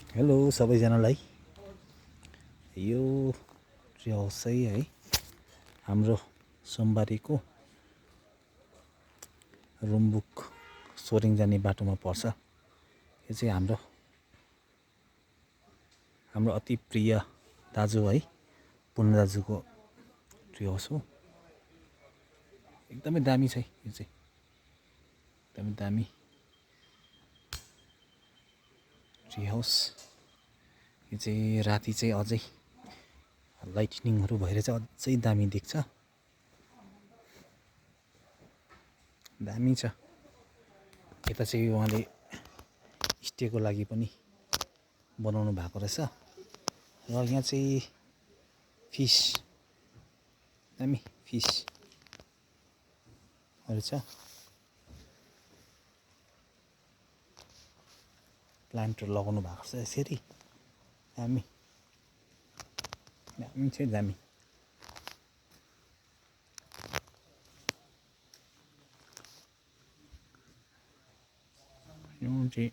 Hello सबैजनालाई। यो tree house चाहिँ है हाम्रो सोमबारीको रुम्बुक सोरेङ जाने बाटोमा पर्छ। यो चाहिँ हाम्रो अति प्रिय दाजु है पुन दाजुको ट्री हाउस हो। एकदमै दामी छ यो चाहिँ, एकदमै दामी ट्री हाउस। यो चाहिँ राति चाहिँ अझै लाइटनिङहरू भएर चाहिँ अझै दामी देख्छ, दामी छ। यता चाहिँ उहाँले स्टेको लागि पनि बनाउनु भएको रहेछ। र यहाँ चाहिँ फिस, दामी फिसहरू छ। प्लान्टहरू लगाउनु भएको छ यसरी, दामी दामी चाहिँ दामी। यो चाहिँ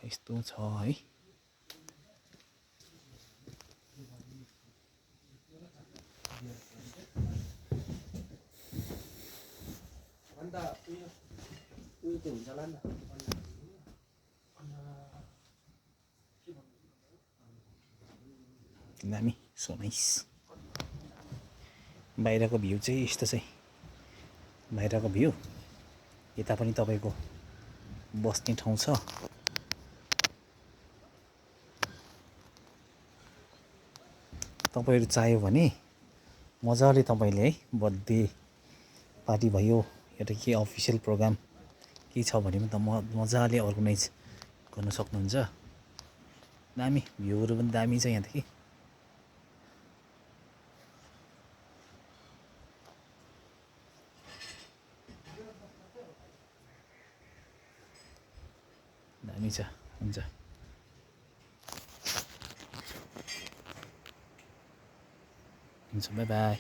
यस्तो छ है। दामी, सो नाइस। बाहिरको भ्यू चाहिँ यस्तो चाहिँ, बाहिरको भ्यू। यता पनि तपाईँको बस्ने ठाउँ छ। तपाईँहरू चाह्यो भने मजाले तपाईँले है बर्थडे पार्टी भयो एउटा के अफिसियल प्रोग्राम के छ भने पनि त मजाले अर्गनाइज गर्न सक्नुहुन्छ। दामी भ्यूहरू पनि दामी छ यहाँदेखि। दामी छ, हुन्छ हुन्छ, बाई बाई।